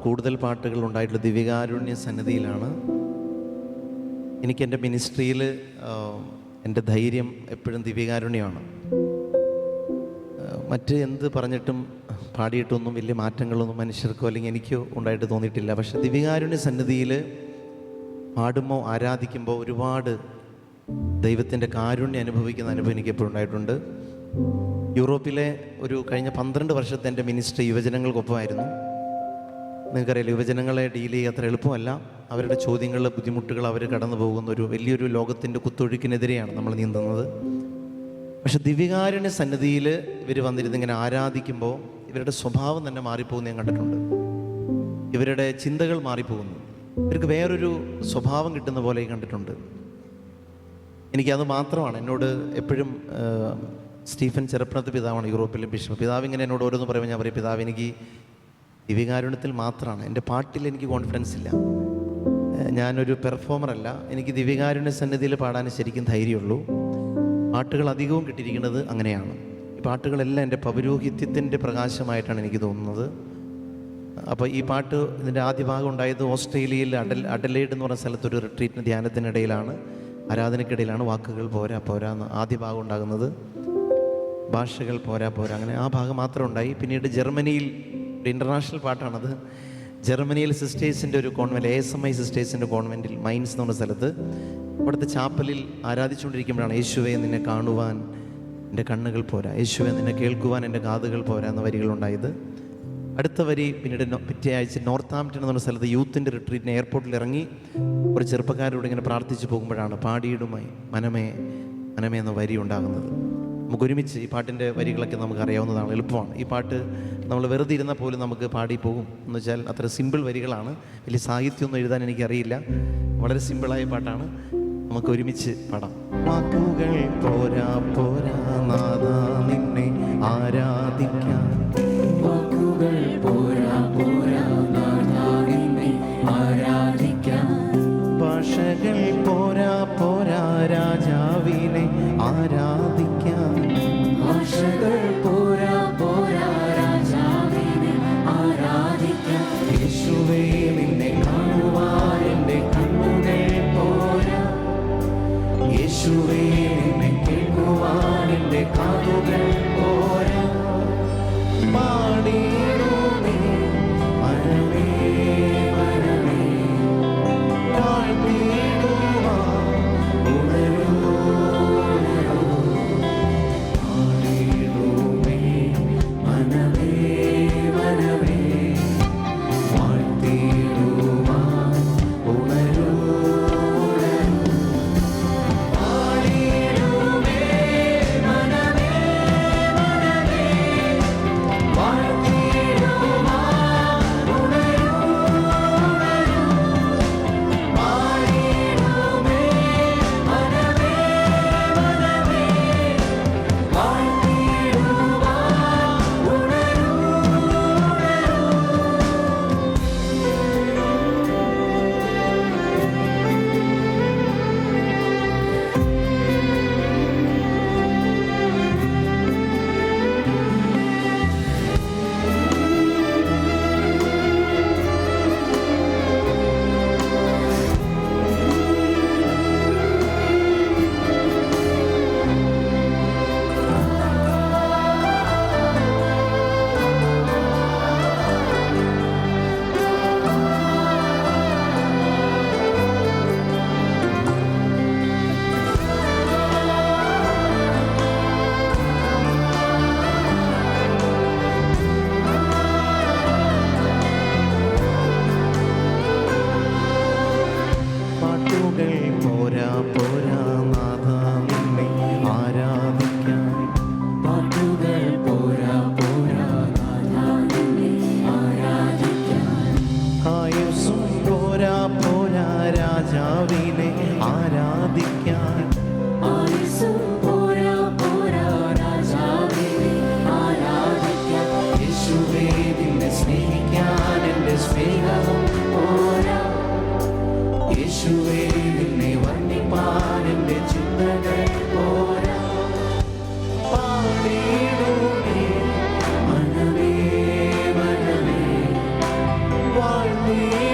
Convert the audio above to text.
കൂടുതൽ പാട്ടുകൾ ഉണ്ടായിട്ടുള്ള ദിവ്യകാരുണ്യ സന്നിധിയിലാണ്. എനിക്കെൻ്റെ മിനിസ്ട്രിയിൽ എൻ്റെ ധൈര്യം എപ്പോഴും ദിവ്യകാരുണ്യമാണ്. മറ്റ് എന്ത് പറഞ്ഞിട്ടും പാടിയിട്ടൊന്നും വലിയ മാറ്റങ്ങളൊന്നും മനുഷ്യർക്കോ അല്ലെങ്കിൽ എനിക്കോ ഉണ്ടായിട്ട് തോന്നിയിട്ടില്ല. പക്ഷെ ദിവ്യകാരുണ്യ സന്നിധിയിൽ പാടുമ്പോൾ ആരാധിക്കുമ്പോൾ ഒരുപാട് ദൈവത്തിൻ്റെ കാരുണ്യം അനുഭവിക്കുന്ന അനുഭവം എനിക്ക് എപ്പോഴും ഉണ്ടായിട്ടുണ്ട്. യൂറോപ്പിലെ ഒരു കഴിഞ്ഞ 12 വർഷത്തെ എൻ്റെ മിനിസ്ട്രി യുവജനങ്ങൾക്കൊപ്പമായിരുന്നു. നിങ്ങൾക്കറിയാം, യുവജനങ്ങളെ ഡീൽ ചെയ്യുക അത്ര എളുപ്പമല്ല. അവരുടെ ചോദ്യങ്ങൾ, ബുദ്ധിമുട്ടുകൾ അവർ കടന്നു പോകുന്ന ഒരു വലിയൊരു ലോകത്തിൻ്റെ കുത്തൊഴുക്കിനെതിരെയാണ് നമ്മൾ നീന്തുന്നത്. പക്ഷെ ദിവ്യകാരുണ്യ സന്നിധിയിൽ ഇവർ വന്നിരുന്ന് ഇങ്ങനെ ആരാധിക്കുമ്പോൾ ഇവരുടെ സ്വഭാവം തന്നെ മാറിപ്പോകുന്ന ഞാൻ കണ്ടിട്ടുണ്ട്. ഇവരുടെ ചിന്തകൾ മാറിപ്പോകുന്നു. ഇവർക്ക് വേറൊരു സ്വഭാവം കിട്ടുന്ന പോലെ കണ്ടിട്ടുണ്ട്. എനിക്കത് മാത്രമാണ്. എന്നോട് എപ്പോഴും സ്റ്റീഫൻ ചെറുപ്പനത്ത് പിതാവാണ്, യൂറോപ്പിലെ ബിഷപ്പ്. പിതാവ് ഇങ്ങനെ എന്നോട് ഓരോന്ന് പറയുമ്പോൾ ഞാൻ പറയും, പിതാവ് എനിക്ക് ദിവ്യകാരുണ്യത്തിൽ മാത്രമാണ്, എൻ്റെ പാട്ടിൽ എനിക്ക് കോൺഫിഡൻസ് ഇല്ല, ഞാനൊരു പെർഫോമറല്ല, എനിക്ക് ദിവ്യകാരുണ്യ സന്നിധിയിൽ പാടാൻ ശരിക്കും ധൈര്യമുള്ളൂ. പാട്ടുകൾ അധികവും കിട്ടിയിരിക്കുന്നത് അങ്ങനെയാണ്. ഈ പാട്ടുകളെല്ലാം എൻ്റെ പൗരോഹിത്യത്തിൻ്റെ പ്രകാശമായിട്ടാണ് എനിക്ക് തോന്നുന്നത്. അപ്പോൾ ഈ പാട്ട്, ഇതിൻ്റെ ആദ്യ ഭാഗം ഉണ്ടായത് ഓസ്ട്രേലിയയിൽ അഡലേഡ് എന്ന് പറഞ്ഞ സ്ഥലത്തൊരു റിട്രീറ്റിന് ധ്യാനത്തിനിടയിലാണ്, ആരാധനയ്ക്കിടയിലാണ്. വാക്കുകൾ പോരാ പോരാ എന്ന് ആദ്യ ഭാഗം ഉണ്ടാകുന്നത്, ഭാഷകൾ പോരാ പോരാ, അങ്ങനെ ആ ഭാഗം മാത്രം ഉണ്ടായി. പിന്നീട് ജർമ്മനിയിൽ ഒരു ഇൻ്റർനാഷണൽ പാട്ടാണത്. ജർമ്മനിയിൽ സിസ്റ്റേഴ്സിൻ്റെ ഒരു കോൺവെൻറ്റ്, ASMI സിസ്റ്റേഴ്സിൻ്റെ കോൺവെൻറ്റിൽ മൈൻസ് എന്ന് പറഞ്ഞ സ്ഥലത്ത് അവിടുത്തെ ചാപ്പലിൽ ആരാധിച്ചുകൊണ്ടിരിക്കുമ്പോഴാണ് യേശുവെ നിന്നെ കാണുവാൻ എൻ്റെ കണ്ണുകൾ പോരാ, യേശുവെ നിന്നെ കേൾക്കുവാൻ എൻ്റെ കാതുകൾ പോരാ എന്ന വരികളുണ്ടായത്. അടുത്ത വരി പിന്നീട് പിറ്റേ ആഴ്ച നോർത്താംപ്ടൺ എന്ന് പറഞ്ഞ സ്ഥലത്ത് യൂത്തിൻ്റെ റിട്രീറ്റിന് എയർപോർട്ടിൽ ഇറങ്ങി ഒരു ചെറുപ്പക്കാരോട് ഇങ്ങനെ പ്രാർത്ഥിച്ചു പോകുമ്പോഴാണ് പാടിയിടുമായി മനമേ മനമേ എന്ന വരി ഉണ്ടാകുന്നത്. നമുക്കൊരുമിച്ച് ഈ പാട്ടിൻ്റെ വരികളൊക്കെ നമുക്ക് അറിയാവുന്നതാണ്, എളുപ്പമാണ്. ഈ പാട്ട് നമ്മൾ വെറുതെ ഇരുന്നാൽ പോലും നമുക്ക് പാടിപ്പോകും. എന്ന് വെച്ചാൽ അത്ര സിമ്പിൾ വരികളാണ്. വലിയ സാഹിത്യമൊന്നും എഴുതാൻ എനിക്കറിയില്ല, വളരെ സിമ്പിളായ പാട്ടാണ്. നമുക്ക് ഒരുമിച്ച് പാടാം. വാക്കുകൾ പോരാ പോരാ നാഥാ നിന്നെ ആരാധിക്കാൻ, വാക്കുകൾ പോരാ പോരാ നാഥാ നിന്നെ ആരാധിക്കാൻ, ഭാഷകൾ പോരാ പോരാ രാജാവിനെ ആരാധിക്കാൻ, ഭാഷകൾ പോരാ പോരാ രാജാവിനെ ആരാധിക്കാൻ, യേശുവേ നിന്നെ കാണുവാൻ എൻ്റെ കണ്ണുകൾ പോരാ, യേശുവേ നിന്നെ കേൾക്കുവാൻ എൻ്റെ കാതുകൾ പോരാ, പാടിയിടുമേ മനമേ മനമേ പാടിയിടുവാൻ ഉണരൂ പാടിയിടുമേ മനമേ മനമേ പാടിയിടുവാൻ ഉണരൂ പാടിയിടുമേ മനമേ മനമേ പാട്ടുകൾ പോരാ പോരാ നാഥാ നിന്നെ ആരാധിക്കാൻ, പാട്ടുകൾ പോരാ പോരാ നാഥാ നിന്നെ ആരാധിക്കാൻ, ആയുസ്സും പോരാ പോരാ രാജാവിനെ ആരാധിക്കാൻ, ആയുസ്സും പോരാ പോരാ രാജാവിനെ ആരാധിക്കാൻ, യേശുവേ നിന്നെ സ്നേഹിക്കാൻ എൻ്റെ സ്നേഹവും പോരാ, യേശുവേ നിന്നെ വർണ്ണിപ്പാൻ എൻ്റെ ചിന്തകൾ പോരാ, പാടിയിടുമേ മനമേ മനമേ യേശുവേ